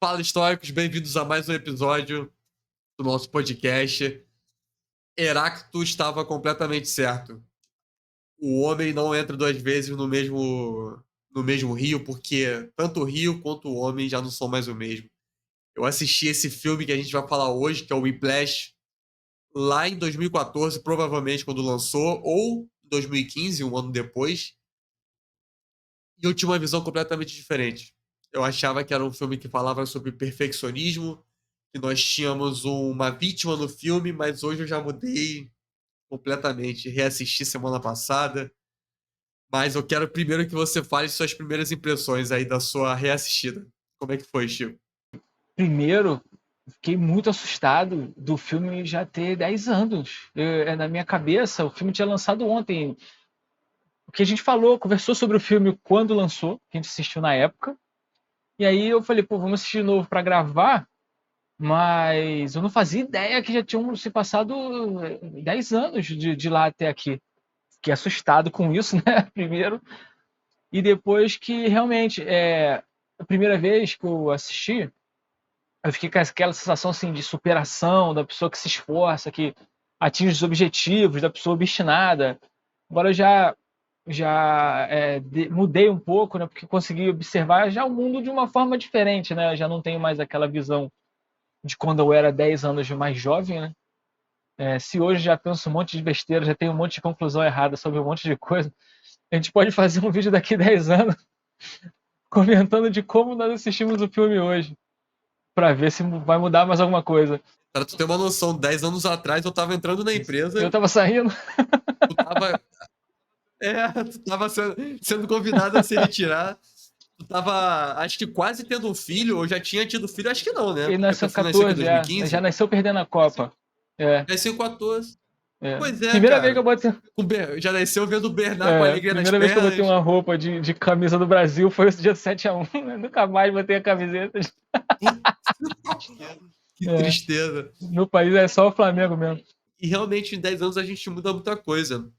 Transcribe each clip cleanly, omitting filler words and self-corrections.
Fala, históricos, bem-vindos a mais um episódio do nosso podcast. Heráclito estava completamente certo. O homem não entra duas vezes no mesmo rio, porque tanto o rio quanto o homem já não são mais o mesmo. Eu assisti esse filme que a gente vai falar hoje, que é o Whiplash, lá em 2014, provavelmente quando lançou, ou em 2015, um ano depois, e eu tinha uma visão completamente diferente. Eu achava que era um filme que falava sobre perfeccionismo, que nós tínhamos uma vítima no filme, mas hoje eu já mudei completamente. Reassisti semana passada, mas eu quero primeiro que você fale suas primeiras impressões aí da sua reassistida. Como é que foi, Chico? Primeiro, fiquei muito assustado do filme já ter 10 anos. Na minha cabeça, o filme tinha lançado ontem. O que a gente falou, conversou sobre o filme quando lançou, que a gente assistiu na época. E aí eu falei, pô, vamos assistir de novo para gravar, mas eu não fazia ideia que já tinham se passado 10 anos de lá até aqui. Fiquei assustado com isso, né? Primeiro. E depois que realmente, a primeira vez que eu assisti, eu fiquei com aquela sensação assim de superação, da pessoa que se esforça, que atinge os objetivos, da pessoa obstinada. Agora eu já mudei um pouco, né? Porque consegui observar já o mundo de uma forma diferente, né? Eu já não tenho mais aquela visão de quando eu era 10 anos mais jovem, né? Se hoje já penso um monte de besteira, já tenho um monte de conclusão errada sobre um monte de coisa, a gente pode fazer um vídeo daqui 10 anos comentando de como nós assistimos o filme hoje, para ver se vai mudar mais alguma coisa. Para tu ter uma noção, 10 anos atrás eu tava entrando na Eu empresa, tava saindo. tu tava, tu tava sendo convidado a se retirar. Tu tava, acho que quase tendo um filho, ou já tinha tido filho, acho que não, né? Ele Porque nasceu teu em filho nasceu aqui em 14, já 2015. nasceu perdendo a Copa. É, Nasceu em 14. é. Pois é, Primeira vez que eu cara. botei, Já nasceu vendo o Bernard com alegria nas primeira vez que eu botei pernas. uma roupa de camisa do Brasil foi esse dia 7-1. Eu nunca mais botei a camiseta. Que É, tristeza. meu país é só o Flamengo mesmo. E realmente, em 10 anos a gente muda muita coisa.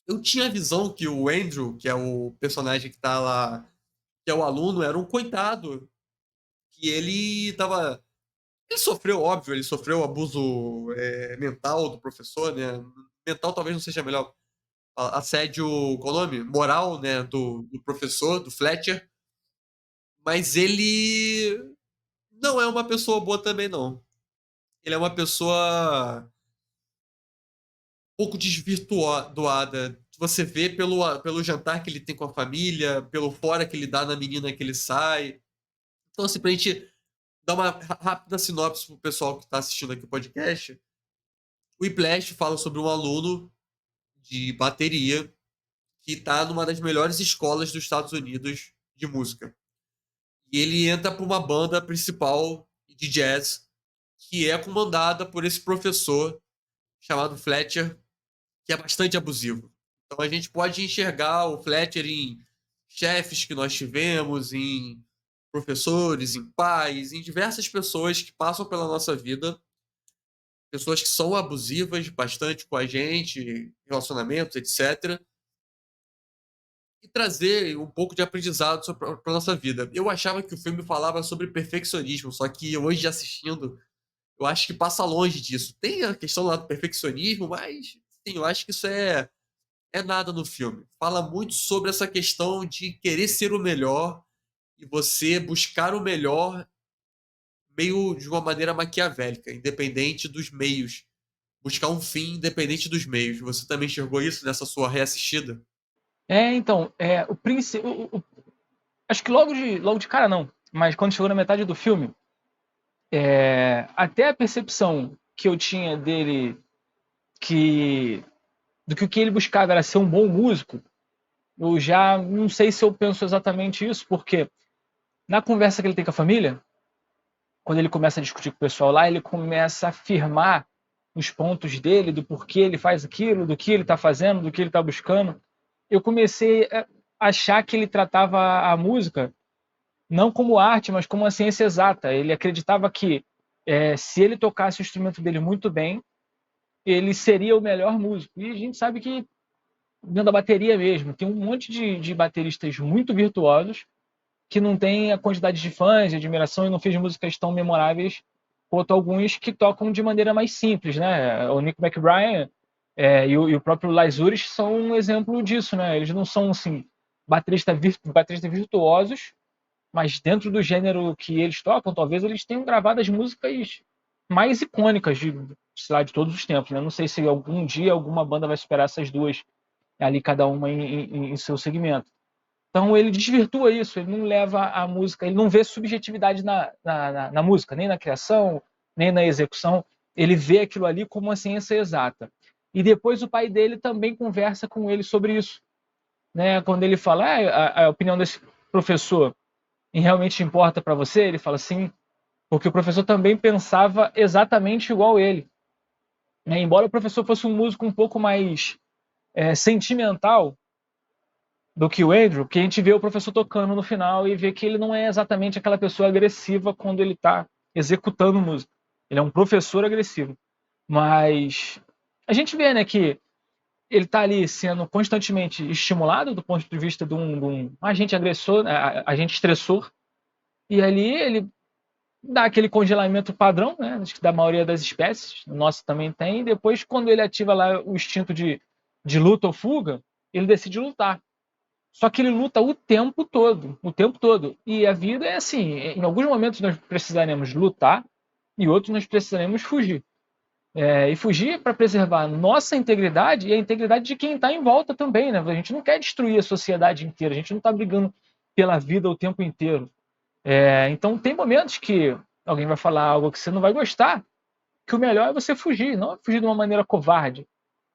Eu tinha a visão que o Andrew, que é o personagem que tá lá, que é o aluno, era um coitado. Que ele tava. Ele sofreu, óbvio, ele sofreu abuso mental do professor, né? Mental talvez não seja melhor. Assédio, qual é o nome? Moral, né? Do professor, do Fletcher. Mas ele não é uma pessoa boa também, não. Ele é uma pessoa um pouco desvirtuada. Você vê pelo jantar que ele tem com a família, pelo fora que ele dá na menina que ele sai. Então, assim, pra gente dar uma rápida sinopse pro pessoal que tá assistindo aqui o podcast, o Whiplash fala sobre um aluno de bateria que tá numa das melhores escolas dos Estados Unidos de música. E ele entra para uma banda principal de jazz que é comandada por esse professor chamado Fletcher, que é bastante abusivo. Então a gente pode enxergar o Fletcher em chefes que nós tivemos, em professores, em pais, em diversas pessoas que passam pela nossa vida, pessoas que são abusivas bastante com a gente, relacionamentos, etc. E trazer um pouco de aprendizado para a nossa vida. Eu achava que o filme falava sobre perfeccionismo, só que hoje assistindo, eu acho que passa longe disso. Tem a questão lá do perfeccionismo, mas sim, eu acho que isso é nada no filme. Fala muito sobre essa questão de querer ser o melhor e você buscar o melhor meio de uma maneira maquiavélica, independente dos meios. Buscar um fim independente dos meios. Você também enxergou isso nessa sua reassistida? Então, o príncipe. Acho que logo de cara não, mas quando chegou na metade do filme, até a percepção que eu tinha dele, que do que o que ele buscava era ser um bom músico, eu já não sei se eu penso exatamente isso, porque na conversa que ele tem com a família, quando ele começa a discutir com o pessoal lá, ele começa a afirmar os pontos dele, do porquê ele faz aquilo, do que ele está fazendo, do que ele está buscando. Eu comecei a achar que ele tratava a música não como arte, mas como uma ciência exata. Ele acreditava que se ele tocasse o instrumento dele muito bem, ele seria o melhor músico. E a gente sabe que dentro da bateria mesmo, tem um monte de bateristas muito virtuosos que não tem a quantidade de fãs, de admiração, e não fez músicas tão memoráveis quanto alguns que tocam de maneira mais simples, né? O Nick McBride e o próprio Lars Ulrich são um exemplo disso, né? Eles não são, assim, bateristas virtuosos, mas dentro do gênero que eles tocam, talvez eles tenham gravado as músicas mais icônicas sei lá, de todos os tempos, né? Não sei se algum dia alguma banda vai superar essas duas, ali cada uma em seu segmento. Então ele desvirtua isso, ele não leva a música, ele não vê subjetividade na música, nem na criação, nem na execução. Ele vê aquilo ali como uma ciência exata. E depois o pai dele também conversa com ele sobre isso, né? Quando ele fala, a opinião desse professor realmente importa para você? Ele fala sim, porque o professor também pensava exatamente igual ele, né? Embora o professor fosse um músico um pouco mais sentimental do que o Andrew, que a gente vê o professor tocando no final e vê que ele não é exatamente aquela pessoa agressiva quando ele está executando música. Ele é um professor agressivo. Mas a gente vê, né, que ele está ali sendo constantemente estimulado do ponto de vista de um agente agressor, agente estressor, e ali ele dá aquele congelamento padrão, né, acho que da maioria das espécies, o nosso também tem, e depois quando ele ativa lá o instinto de luta ou fuga, ele decide lutar. Só que ele luta o tempo todo, o tempo todo. E a vida é assim, em alguns momentos nós precisaremos lutar e outros nós precisaremos fugir. E fugir para preservar nossa integridade e a integridade de quem está em volta também, né? A gente não quer destruir a sociedade inteira, a gente não está brigando pela vida o tempo inteiro. Então tem momentos que alguém vai falar algo que você não vai gostar, que o melhor é você fugir, não fugir de uma maneira covarde,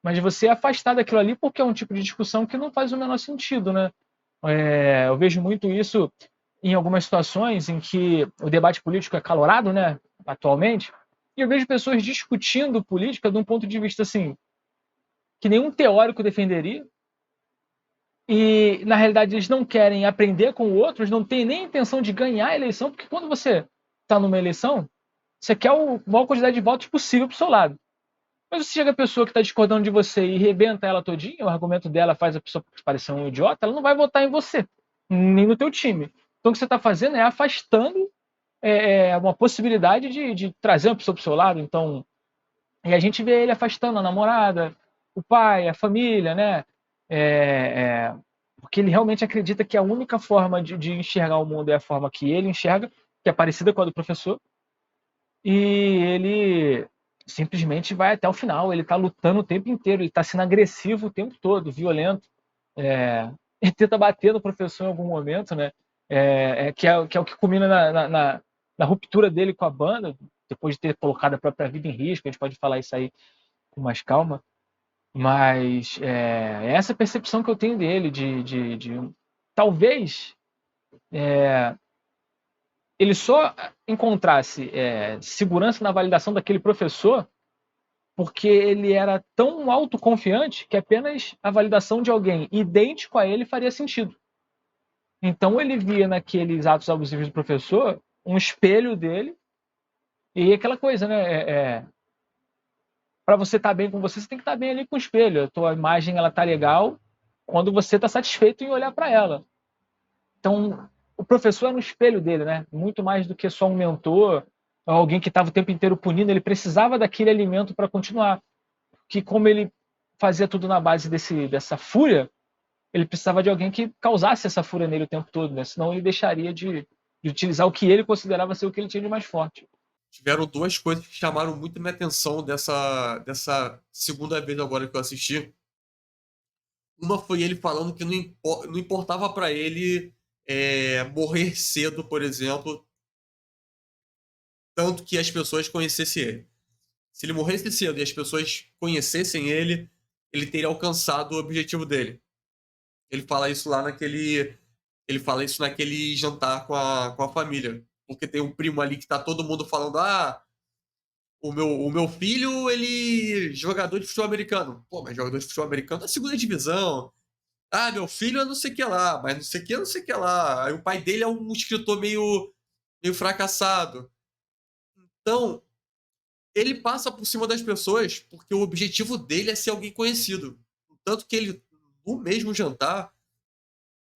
mas você afastar daquilo ali porque é um tipo de discussão que não faz o menor sentido, né? Eu vejo muito isso em algumas situações em que o debate político é calorado, né, atualmente, e eu vejo pessoas discutindo política de um ponto de vista assim, que nenhum teórico defenderia, e na realidade eles não querem aprender com o outro, eles não têm nem intenção de ganhar a eleição, porque quando você está numa eleição, você quer a maior quantidade de votos possível para o seu lado. Mas você chega a pessoa que está discordando de você e rebenta ela todinha, o argumento dela faz a pessoa parecer um idiota, ela não vai votar em você, nem no teu time. Então o que você está fazendo é afastando uma possibilidade de trazer uma pessoa para o seu lado. Então, e a gente vê ele afastando a namorada, o pai, a família, né? Porque ele realmente acredita que a única forma de enxergar o mundo é a forma que ele enxerga, que é parecida com a do professor, e ele simplesmente vai até o final. Ele está lutando o tempo inteiro, ele está sendo agressivo o tempo todo, violento. Ele tenta bater no professor em algum momento, né? Que é o que culmina na ruptura dele com a banda, depois de ter colocado a própria vida em risco. A gente pode falar isso aí com mais calma. Mas essa percepção que eu tenho dele, talvez ele só encontrasse segurança na validação daquele professor porque ele era tão autoconfiante que apenas a validação de alguém idêntico a ele faria sentido. Então ele via naqueles atos abusivos do professor um espelho dele e aquela coisa, né? Para você estar bem com você, você tem que estar bem ali com o espelho. A tua imagem ela tá legal quando você está satisfeito em olhar para ela. Então o professor era um espelho dele, né? Muito mais do que só um mentor, alguém que estava o tempo inteiro punindo. Ele precisava daquele alimento para continuar. Que como ele fazia tudo na base dessa fúria, ele precisava de alguém que causasse essa fúria nele o tempo todo, né? Senão ele deixaria de utilizar o que ele considerava ser o que ele tinha de mais forte. Tiveram duas coisas que chamaram muito minha atenção dessa segunda vez agora que eu assisti. Uma foi ele falando que não importava para ele morrer cedo, por exemplo, tanto que as pessoas conhecessem ele. Se ele morresse cedo e as pessoas conhecessem ele, ele teria alcançado o objetivo dele. Ele fala isso lá naquele. Ele fala isso naquele jantar com a família. Porque tem um primo ali que tá todo mundo falando: ah, o meu filho, ele. Jogador de futebol americano. Pô, mas jogador de futebol americano é segunda divisão. Ah, meu filho é não sei o que lá, mas não sei o que, não sei o que lá. Aí o pai dele é um escritor meio fracassado. Então, ele passa por cima das pessoas porque o objetivo dele é ser alguém conhecido. Tanto que ele, no mesmo jantar,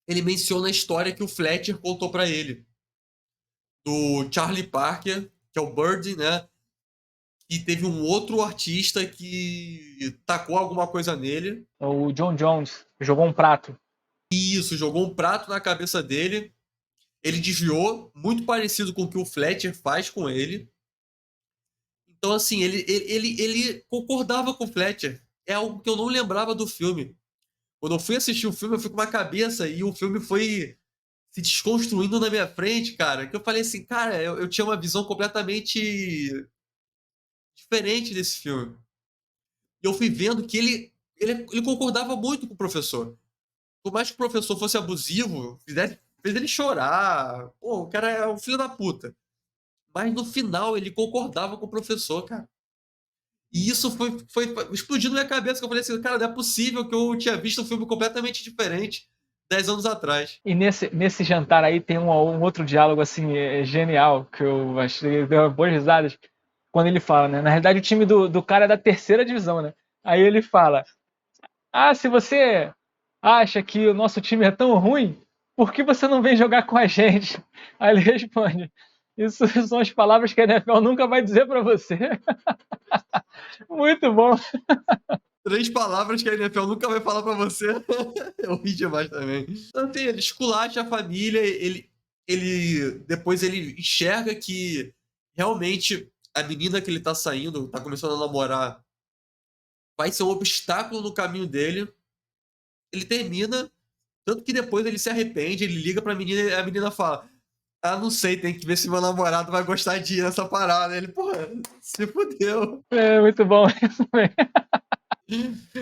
ele menciona a história que o Fletcher contou para ele, do Charlie Parker, que é o Bird, né? E teve um outro artista que tacou alguma coisa nele. O John Jones jogou um prato. Isso, jogou um prato na cabeça dele. Ele desviou, muito parecido com o que o Fletcher faz com ele. Então, assim, ele concordava com o Fletcher. É algo que eu não lembrava do filme. Quando eu fui assistir o filme, eu fui com uma cabeça e o filme foi se desconstruindo na minha frente, cara. Que eu falei assim, cara, eu tinha uma visão completamente diferente desse filme. E eu fui vendo que ele concordava muito com o professor. Por mais que o professor fosse abusivo, fez ele chorar. Pô, o cara é um filho da puta. Mas no final ele concordava com o professor, cara. E isso foi explodindo na minha cabeça, que eu falei assim, cara, não é possível que eu tinha visto um filme completamente diferente 10 anos atrás. E nesse jantar aí tem um outro diálogo assim genial, que eu achei, deu boas risadas, quando ele fala, né? Na realidade o time do cara é da terceira divisão, né? Aí ele fala, se você acha que o nosso time é tão ruim, por que você não vem jogar com a gente? Aí ele responde, isso são as palavras que a NFL nunca vai dizer pra você. Muito bom. 3 palavras que a NFL nunca vai falar pra você. Eu ri demais também. Então, assim, ele esculacha a família, depois ele enxerga que realmente a menina que ele tá saindo, tá começando a namorar, vai ser um obstáculo no caminho dele. Ele termina, tanto que depois ele se arrepende, ele liga pra menina e a menina fala: não sei, tem que ver se meu namorado vai gostar de ir nessa parada. Ele, porra, se fudeu. É muito bom isso também.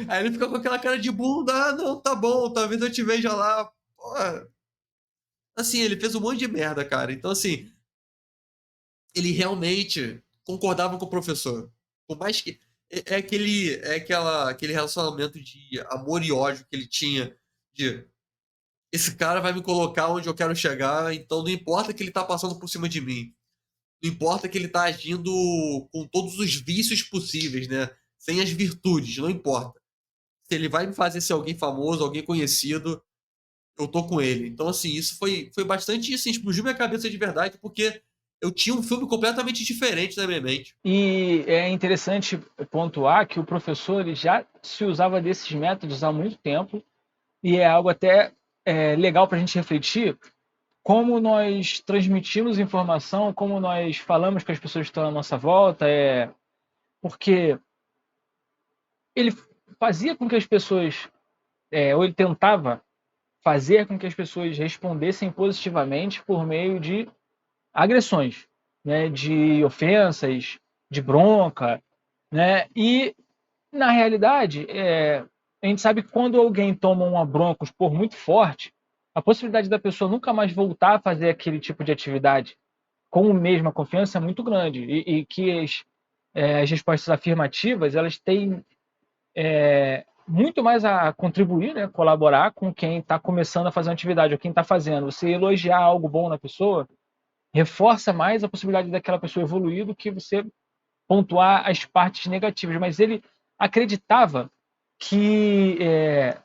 Aí ele fica com aquela cara de bunda, não, tá bom, talvez eu te veja lá. Porra. Assim, ele fez um monte de merda, cara. Então, assim, ele realmente concordava com o professor. Por mais que. Aquele relacionamento de amor e ódio que ele tinha. De esse cara vai me colocar onde eu quero chegar, então não importa que ele tá passando por cima de mim. Não importa que ele tá agindo com todos os vícios possíveis, né? Sem as virtudes, não importa. Se ele vai me fazer ser alguém famoso, alguém conhecido, eu tô com ele. Então, assim, isso foi bastante, assim, explodiu minha cabeça de verdade, porque eu tinha um filme completamente diferente na minha mente. E é interessante pontuar que o professor ele já se usava desses métodos há muito tempo, e é algo até legal para a gente refletir como nós transmitimos informação, como nós falamos com as pessoas que estão à nossa volta, porque ele fazia com que as pessoas, ou ele tentava fazer com que as pessoas respondessem positivamente por meio de agressões, né, de ofensas, de bronca, né? E na realidade, a gente sabe que quando alguém toma uma bronca, um esporro muito forte, a possibilidade da pessoa nunca mais voltar a fazer aquele tipo de atividade com a mesma confiança é muito grande e que as respostas afirmativas elas têm muito mais a contribuir, né, colaborar com quem está começando a fazer uma atividade ou quem está fazendo. Você elogiar algo bom na pessoa reforça mais a possibilidade daquela pessoa evoluir do que você pontuar as partes negativas. Mas ele acreditava que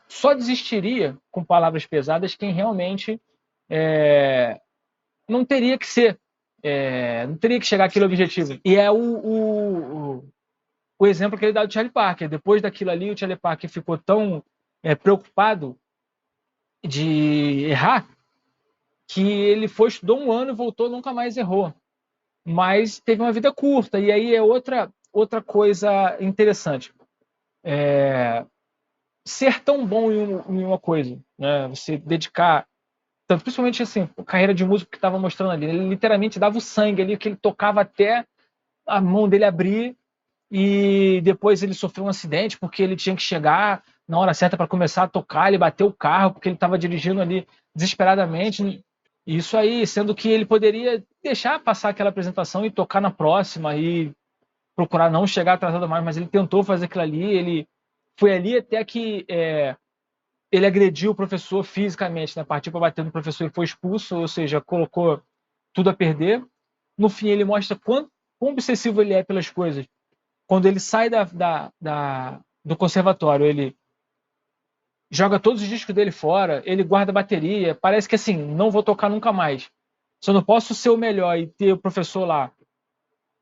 só desistiria com palavras pesadas quem realmente não teria que ser, não teria que chegar àquele objetivo. E é o exemplo que ele dá do Charlie Parker. Depois daquilo ali, o Charlie Parker ficou tão preocupado de errar que ele estudou um ano e voltou, nunca mais errou. Mas teve uma vida curta. E aí é outra coisa interessante. Ser tão bom em uma coisa, né? Você dedicar, tanto, principalmente assim, a carreira de músico que estava mostrando ali, ele literalmente dava o sangue ali, que ele tocava até a mão dele abrir, e depois ele sofreu um acidente porque ele tinha que chegar na hora certa para começar a tocar, ele bateu o carro porque ele estava dirigindo ali desesperadamente. Isso aí, sendo que ele poderia deixar passar aquela apresentação e tocar na próxima e procurar não chegar atrasado mais, mas ele tentou fazer aquilo ali, ele foi ali até que ele agrediu o professor fisicamente, né? Partiu para bater no professor e foi expulso, ou seja, colocou tudo a perder. No fim, ele mostra quão obsessivo ele é pelas coisas. Quando ele sai do conservatório, ele joga todos os discos dele fora, ele guarda a bateria, parece que assim, não vou tocar nunca mais. Se eu não posso ser o melhor e ter o professor lá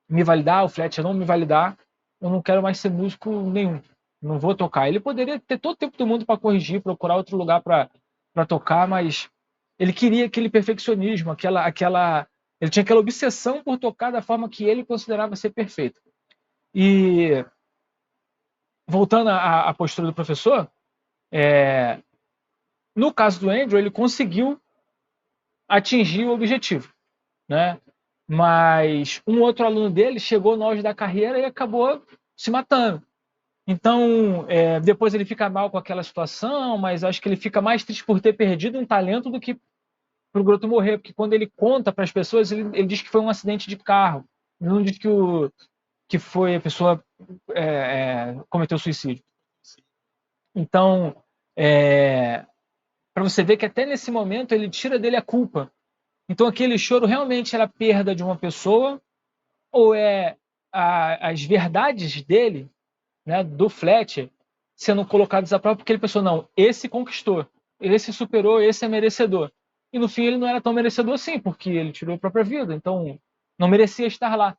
me validar, o Fletcher não me validar, eu não quero mais ser músico nenhum. Não vou tocar. Ele poderia ter todo o tempo do mundo para corrigir, procurar outro lugar para tocar, mas ele queria aquele perfeccionismo, ele tinha aquela obsessão por tocar da forma que ele considerava ser perfeito. E voltando à postura do professor, no caso do Andrew, ele conseguiu atingir o objetivo, né? Mas um outro aluno dele chegou no auge da carreira e acabou se matando. Então, depois ele fica mal com aquela situação, mas acho que ele fica mais triste por ter perdido um talento do que para o Groto morrer, porque quando ele conta para as pessoas, ele diz que foi um acidente de carro, ele não diz que foi a pessoa cometeu suicídio. Então, para você ver que até nesse momento ele tira dele a culpa. Então, aquele choro realmente era a perda de uma pessoa ou as verdades dele, né, do Fletcher, sendo colocados à prova porque ele pensou, não, esse conquistou, esse superou, esse é merecedor. E no fim ele não era tão merecedor assim, porque ele tirou a própria vida, então não merecia estar lá.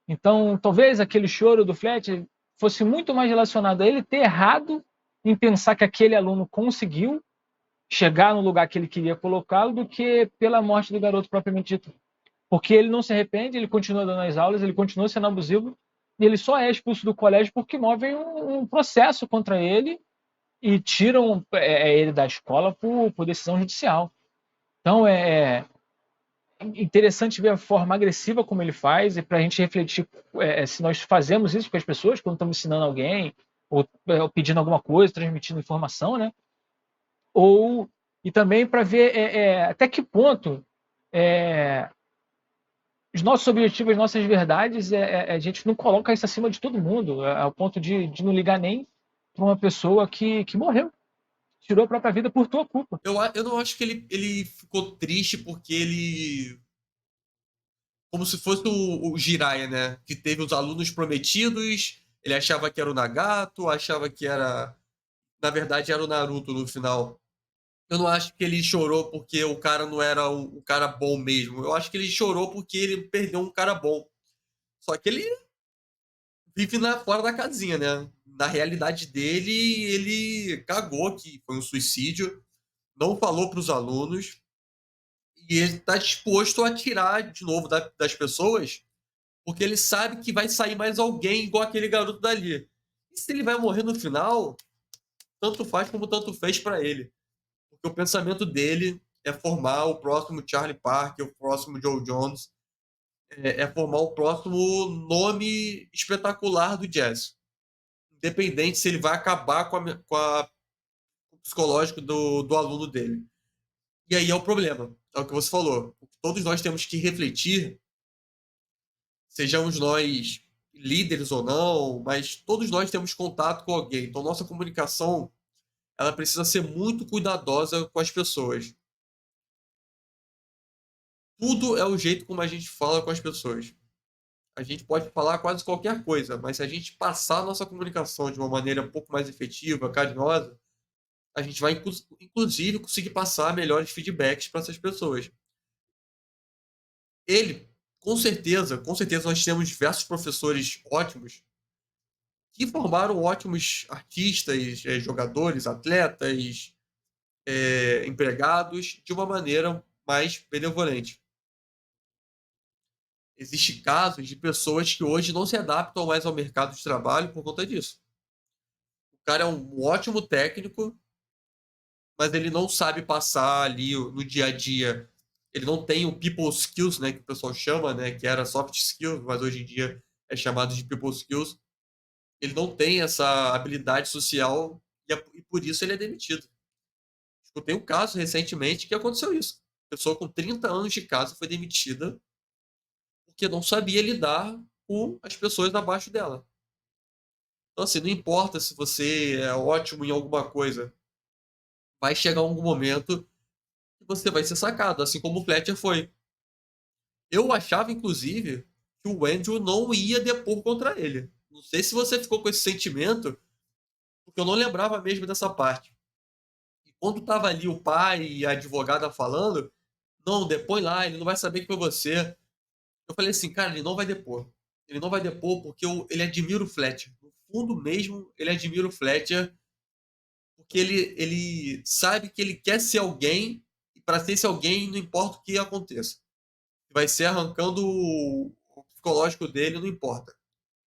Então talvez aquele choro do Fletcher fosse muito mais relacionado a ele ter errado em pensar que aquele aluno conseguiu chegar no lugar que ele queria colocá-lo do que pela morte do garoto propriamente dito. Porque ele não se arrepende, ele continua dando as aulas, ele continua sendo abusivo, e ele só é expulso do colégio porque movem um processo contra ele e tiram ele da escola por decisão judicial. Então é interessante ver a forma agressiva como ele faz e para a gente refletir se nós fazemos isso com as pessoas quando estamos ensinando alguém ou pedindo alguma coisa, transmitindo informação, né? E também para ver até que ponto os nossos objetivos, as nossas verdades, a gente não coloca isso acima de todo mundo, ao ponto de não ligar nem para uma pessoa que morreu, tirou a própria vida por tua culpa. Eu não acho que ele ficou triste porque ele. Como se fosse o Jiraiya, né? Que teve os alunos prometidos, ele achava que era o Nagato, achava que era. Na verdade, era o Naruto no final. Eu não acho que ele chorou porque o cara não era um cara bom mesmo. Eu acho que ele chorou porque ele perdeu um cara bom. Só que ele vive fora da casinha, né? Na realidade dele, ele cagou que foi um suicídio, não falou para os alunos e ele está disposto a tirar de novo das pessoas porque ele sabe que vai sair mais alguém igual aquele garoto dali. E se ele vai morrer no final, tanto faz como tanto fez para ele. Porque o pensamento dele é formar o próximo Charlie Parker, o próximo Joe Jones, formar o próximo nome espetacular do jazz. Independente se ele vai acabar com o psicológico do aluno dele. E aí é o problema, é o que você falou. Todos nós temos que refletir, sejamos nós líderes ou não, mas todos nós temos contato com alguém. Então nossa comunicação, ela precisa ser muito cuidadosa com as pessoas. Tudo é o jeito como a gente fala com as pessoas. A gente pode falar quase qualquer coisa, mas se a gente passar a nossa comunicação de uma maneira um pouco mais efetiva, carinhosa, a gente vai, inclusive, conseguir passar melhores feedbacks para essas pessoas. Ele, com certeza, nós temos diversos professores ótimos que formaram ótimos artistas, jogadores, atletas, empregados, de uma maneira mais benevolente. Existem casos de pessoas que hoje não se adaptam mais ao mercado de trabalho por conta disso. O cara é um ótimo técnico, mas ele não sabe passar ali no dia a dia. Ele não tem o people skills, né, que o pessoal chama, né, que era soft skills, mas hoje em dia é chamado de people skills. Ele não tem essa habilidade social e por isso ele é demitido. Escutei um caso recentemente que aconteceu isso. A pessoa com 30 anos de casa foi demitida porque não sabia lidar com as pessoas abaixo dela. Então, assim, não importa se você é ótimo em alguma coisa, vai chegar algum momento que você vai ser sacado, assim como o Fletcher foi. Eu achava, inclusive, que o Andrew não ia depor contra ele. Não sei se você ficou com esse sentimento, porque eu não lembrava mesmo dessa parte. quando tava ali o pai e a advogada falando, não, depõe lá, ele não vai saber que foi você. Eu falei assim, cara, ele não vai depor. Ele não vai depor porque ele admira o Fletcher. No fundo mesmo, ele admira o Fletcher porque ele sabe que ele quer ser alguém e para ser esse alguém não importa o que aconteça. Vai ser arrancando o psicológico dele, não importa.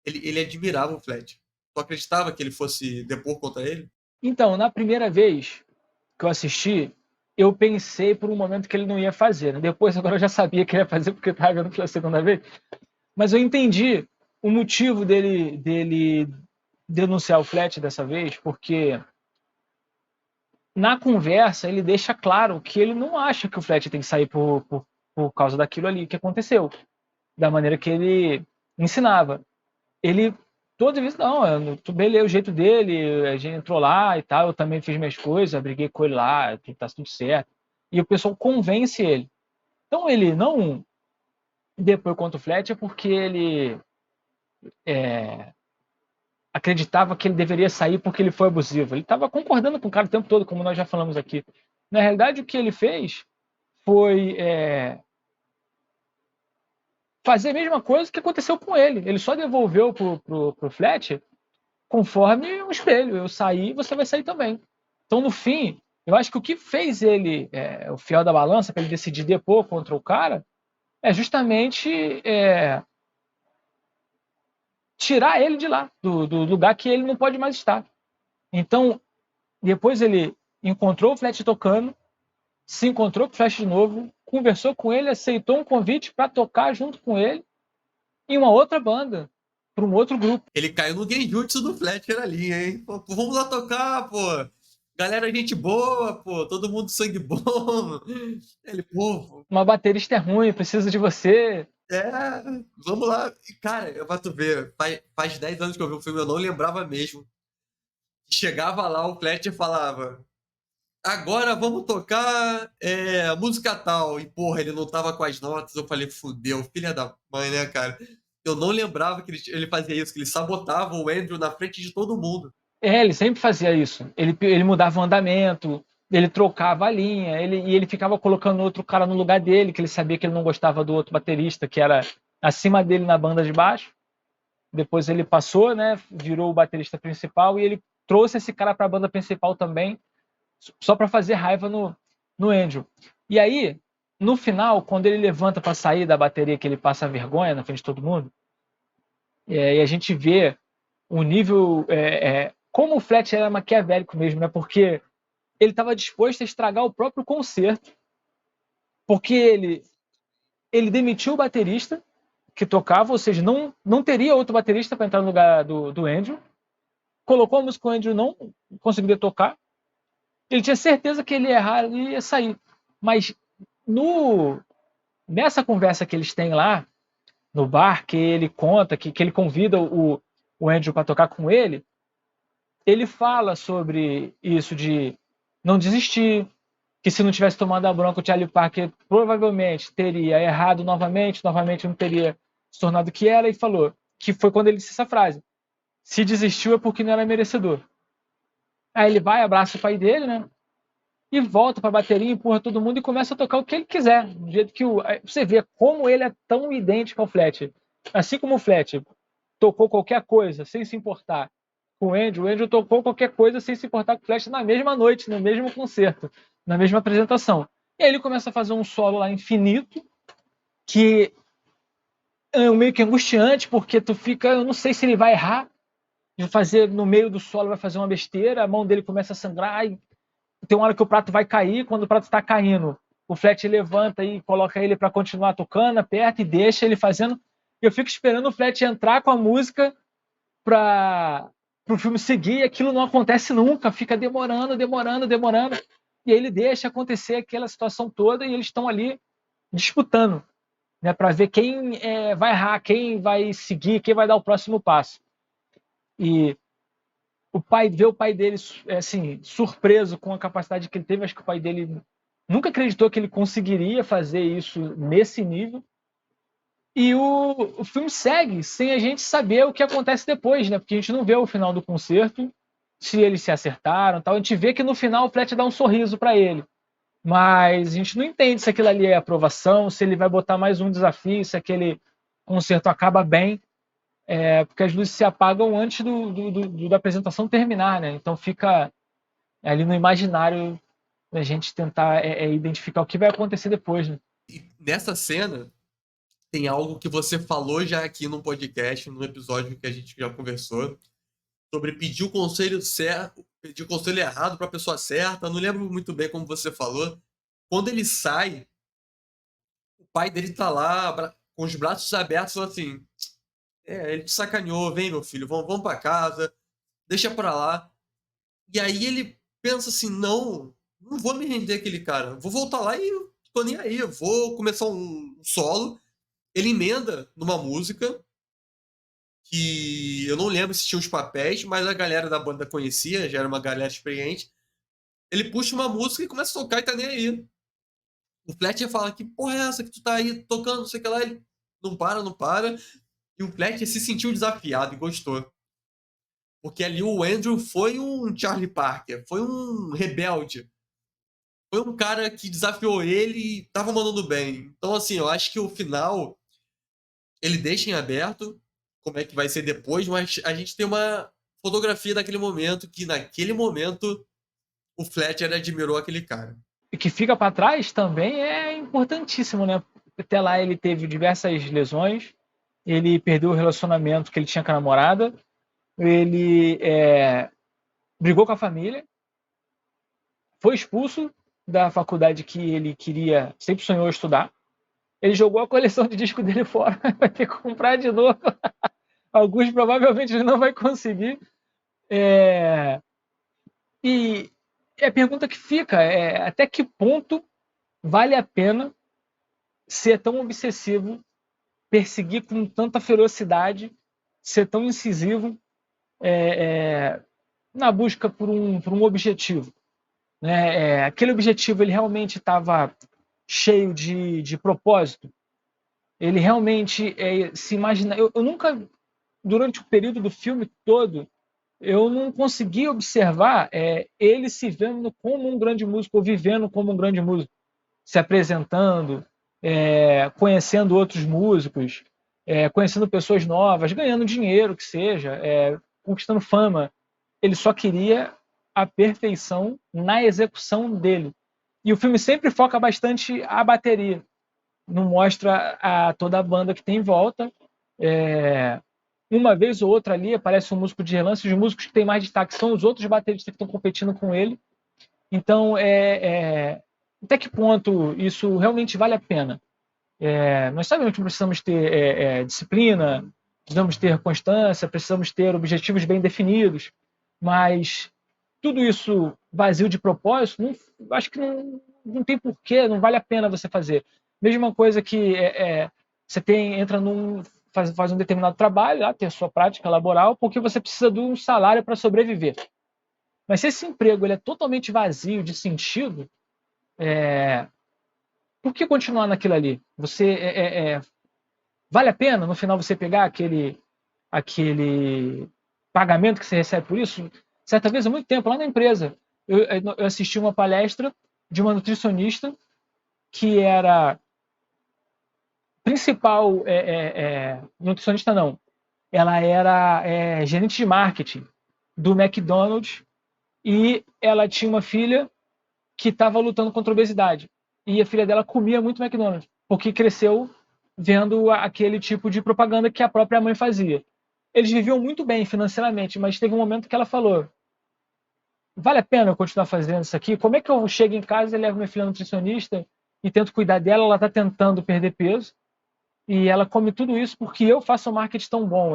Ele admirava o Fletcher. Tu acreditava que ele fosse depor contra ele? Então, na primeira vez que eu assisti, eu pensei por um momento que ele não ia fazer, né? Depois, agora eu já sabia que ele ia fazer porque eu estava vendo pela segunda vez. Mas eu entendi o motivo dele denunciar o Fletcher dessa vez, porque na conversa ele deixa claro que ele não acha que o Fletcher tem que sair por causa daquilo ali que aconteceu, da maneira que ele ensinava. Ele toda vez, não, beleza, o jeito dele, a gente entrou lá e tal, eu também fiz minhas coisas, briguei com ele lá, tá tudo certo. E o pessoal convence ele. Então ele não depois contra o Fletcher porque ele acreditava que ele deveria sair porque ele foi abusivo. Ele estava concordando com o cara o tempo todo, como nós já falamos aqui. Na realidade, o que ele fez foi fazer a mesma coisa que aconteceu com ele. Ele só devolveu pro Fletcher conforme um espelho. Eu saí, você vai sair também. Então, no fim, eu acho que o que fez ele, o fiel da balança, para ele decidir depor contra o cara, é justamente tirar ele de lá, do lugar que ele não pode mais estar. Então, depois ele encontrou o Fletcher tocando, se encontrou com o Fletcher de novo, conversou com ele, aceitou um convite para tocar junto com ele em uma outra banda, para um outro grupo. Ele caiu no genjutsu do Fletcher ali, hein? Pô, vamos lá tocar, pô. Galera, gente boa, pô. Todo mundo sangue bom. Ele, pô, Uma baterista é ruim, preciso de você. é, vamos lá. E, cara, pra tu ver, faz 10 anos que eu vi o filme, eu não lembrava mesmo. Chegava lá, o Fletcher falava: agora vamos tocar música tal. E, porra, ele não tava com as notas. Eu falei: fudeu, filha da mãe, né, cara? Eu não lembrava que ele fazia isso, que ele sabotava o Andrew na frente de todo mundo. Ele sempre fazia isso. Ele mudava o andamento, ele trocava a linha, e ele ficava colocando outro cara no lugar dele, que ele sabia que ele não gostava do outro baterista, que era acima dele na banda de baixo. Depois ele passou, né, virou o baterista principal, e ele trouxe esse cara para a banda principal também, só para fazer raiva no Andrew. E aí, no final, quando ele levanta para sair da bateria, que ele passa vergonha na frente de todo mundo, e a gente vê o nível, como o Fletcher era maquiavélico mesmo, né? Porque ele estava disposto a estragar o próprio concerto, porque ele demitiu o baterista que tocava, ou seja, não teria outro baterista para entrar no lugar do Andrew, colocou a música que o Andrew não conseguiria tocar, ele tinha certeza que ele ia errar e ia sair. Mas nessa conversa que eles têm lá, no bar, que ele conta, que ele convida o Andrew para tocar com ele fala sobre isso de não desistir, que se não tivesse tomado a bronca, o Charlie Parker provavelmente teria errado novamente não teria se tornado o que era, e falou que foi quando ele disse essa frase: se desistiu é porque não era merecedor. Aí ele vai, abraça o pai dele, né? E volta para a bateria, empurra todo mundo e começa a tocar o que ele quiser. Do jeito que você vê como ele é tão idêntico ao Fletcher. Assim como o Fletcher tocou qualquer coisa sem se importar com o Andrew tocou qualquer coisa sem se importar com o Fletcher na mesma noite, no mesmo concerto, na mesma apresentação. E aí ele começa a fazer um solo lá infinito, que é meio que angustiante, porque tu fica, eu não sei se ele vai errar, de fazer no meio do solo, vai fazer uma besteira, a mão dele começa a sangrar, e tem uma hora que o prato vai cair, quando o prato está caindo, o Fletcher levanta e coloca ele para continuar tocando, aperta e deixa ele fazendo. Eu fico esperando o Fletcher entrar com a música para o filme seguir, e aquilo não acontece nunca, fica demorando. E aí ele deixa acontecer aquela situação toda e eles estão ali disputando, né, para ver quem vai errar, quem vai seguir, quem vai dar o próximo passo. E ver o pai dele assim, surpreso com a capacidade que ele teve, acho que o pai dele nunca acreditou que ele conseguiria fazer isso nesse nível. E o filme segue sem a gente saber o que acontece depois, né? Porque a gente não vê o final do concerto, se eles se acertaram, tal. A gente vê que no final o Fletcher dá um sorriso para ele, mas a gente não entende se aquilo ali é aprovação, se ele vai botar mais um desafio, se aquele concerto acaba bem, porque as luzes se apagam antes da apresentação terminar, né? Então fica ali no imaginário a gente tentar identificar o que vai acontecer depois, né? E nessa cena, tem algo que você falou já aqui no podcast, no episódio que a gente já conversou, sobre pedir o conselho certo, pedir o conselho errado para a pessoa certa. Não lembro muito bem como você falou. Quando ele sai, o pai dele tá lá com os braços abertos, falando assim: ele te sacaneou, vem meu filho, vamos para casa, deixa para lá. E aí ele pensa assim: não vou me render aquele cara, vou voltar lá e tô nem aí, vou começar um solo. Ele emenda numa música que eu não lembro se tinha os papéis, mas a galera da banda conhecia, já era uma galera experiente. Ele puxa uma música e começa a tocar e tá nem aí. O Fletcher fala: que porra é essa que tu tá aí tocando, não sei o que lá. Ele não para, não para. E o Fletcher se sentiu desafiado e gostou. Porque ali o Andrew foi um Charlie Parker, foi um rebelde. Foi um cara que desafiou ele e tava mandando bem. Então, assim, eu acho que o final ele deixa em aberto como é que vai ser depois, mas a gente tem uma fotografia daquele momento que naquele momento o Fletcher admirou aquele cara. E que fica para trás também é importantíssimo, né? Até lá ele teve diversas lesões, ele perdeu o relacionamento que ele tinha com a namorada, ele brigou com a família, foi expulso da faculdade que ele queria, sempre sonhou estudar. Ele jogou a coleção de disco dele fora, vai ter que comprar de novo. Alguns provavelmente ele não vai conseguir. E a pergunta que fica é até que ponto vale a pena ser tão obsessivo, perseguir com tanta ferocidade, ser tão incisivo na busca por um objetivo, né? Aquele objetivo ele realmente estava cheio de propósito. Ele realmente se imagina. Eu nunca, durante o período do filme todo, eu não consegui observar ele se vendo como um grande músico, ou vivendo como um grande músico, se apresentando, conhecendo outros músicos, conhecendo pessoas novas, ganhando dinheiro, que seja, conquistando fama. Ele só queria a perfeição na execução dele. E o filme sempre foca bastante a bateria, não mostra toda a banda que tem em volta. Uma vez ou outra ali aparece um músico de relance, os músicos que têm mais destaque são os outros bateristas que estão competindo com ele. Então, até que ponto isso realmente vale a pena? Nós sabemos que precisamos ter disciplina, precisamos ter constância, precisamos ter objetivos bem definidos, mas tudo isso vazio de propósito, acho que não tem porquê, não vale a pena você fazer. Mesma coisa que você entra faz um determinado trabalho, lá, tem a sua prática laboral, porque você precisa de um salário para sobreviver. Mas se esse emprego ele é totalmente vazio de sentido, por que continuar naquilo ali? Você vale a pena no final você pegar aquele pagamento que você recebe por isso? Certa vez, há muito tempo, lá na empresa, eu assisti uma palestra de uma nutricionista que era principal nutricionista não, ela era gerente de marketing do McDonald's e ela tinha uma filha que estava lutando contra a obesidade. E a filha dela comia muito McDonald's, porque cresceu vendo aquele tipo de propaganda que a própria mãe fazia. Eles viviam muito bem financeiramente, mas teve um momento que ela falou: vale a pena eu continuar fazendo isso aqui? Como é que eu chego em casa e levo minha filha nutricionista e tento cuidar dela? Ela está tentando perder peso e ela come tudo isso porque eu faço um marketing tão bom.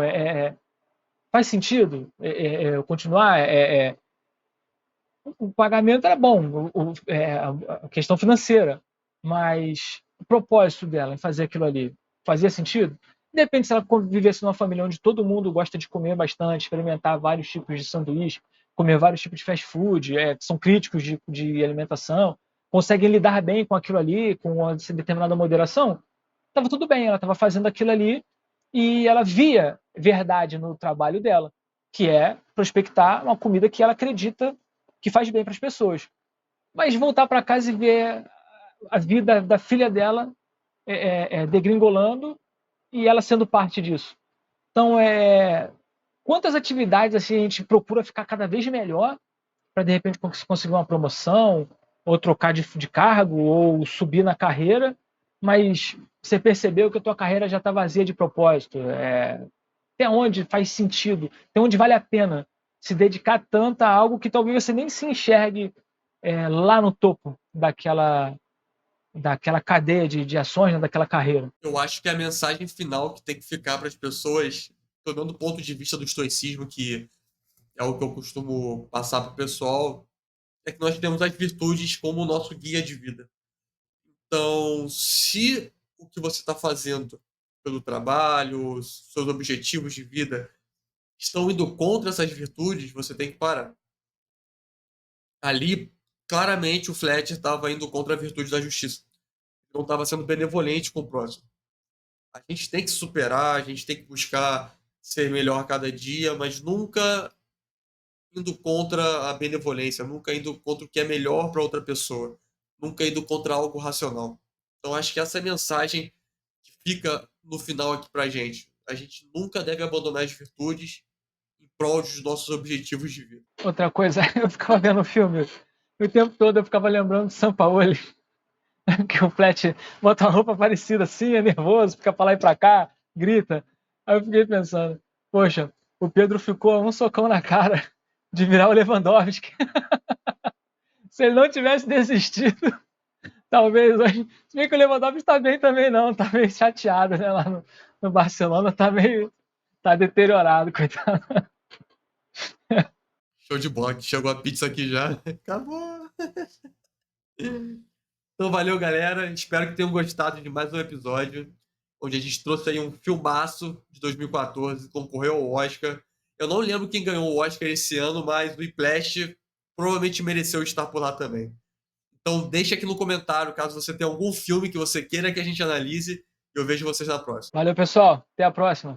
Faz sentido eu continuar? O pagamento era bom, a questão financeira, mas o propósito dela em fazer aquilo ali fazia sentido? De repente, se ela vivesse numa família onde todo mundo gosta de comer bastante, experimentar vários tipos de sanduíche, comer vários tipos de fast food, que são críticos de alimentação, conseguem lidar bem com aquilo ali, com uma determinada moderação, estava tudo bem, ela estava fazendo aquilo ali e ela via verdade no trabalho dela. que é prospectar uma comida que ela acredita que faz bem para as pessoas. Mas voltar para casa e ver a vida da filha dela degringolando e ela sendo parte disso. Então, quantas atividades assim, a gente procura ficar cada vez melhor para, de repente, conseguir uma promoção, ou trocar de cargo, ou subir na carreira, mas você percebeu que a tua carreira já está vazia de propósito. Até onde faz sentido, até onde vale a pena se dedicar tanto a algo que talvez você nem se enxergue lá no topo daquela cadeia de ações, né, daquela carreira. Eu acho que a mensagem final que tem que ficar para as pessoas, tomando o ponto de vista do estoicismo, que é o que eu costumo passar para o pessoal, é que nós temos as virtudes como o nosso guia de vida. Então, se o que você está fazendo pelo trabalho, seus objetivos de vida estão indo contra essas virtudes, você tem que parar. Ali, claramente, o Fletcher estava indo contra a virtude da justiça. Não estava sendo benevolente com o próximo. A gente tem que superar, a gente tem que buscar ser melhor a cada dia, mas nunca indo contra a benevolência, nunca indo contra o que é melhor para outra pessoa, nunca indo contra algo racional. Então acho que essa é a mensagem que fica no final aqui pra gente. A gente nunca deve abandonar as virtudes em prol dos nossos objetivos de vida. Outra coisa, eu ficava vendo o filme, o tempo todo eu ficava lembrando de Sampaoli, que o Fletcher bota uma roupa parecida assim, é nervoso, fica pra lá e pra cá, grita. Aí eu fiquei pensando, poxa, o Pedro ficou a um socão na cara de virar o Lewandowski. Se ele não tivesse desistido, talvez hoje. Se bem que o Lewandowski tá bem também, não, tá meio chateado, né? Lá no Barcelona tá meio. Tá deteriorado, coitado. Show de bola, que chegou a pizza aqui já. Acabou. Então valeu, galera. Espero que tenham gostado de mais um episódio, onde a gente trouxe aí um filmaço de 2014, concorreu ao Oscar. Eu não lembro quem ganhou o Oscar esse ano, mas o Whiplash provavelmente mereceu estar por lá também. Então deixa aqui no comentário caso você tenha algum filme que você queira que a gente analise. E eu vejo vocês na próxima. Valeu, pessoal. Até a próxima.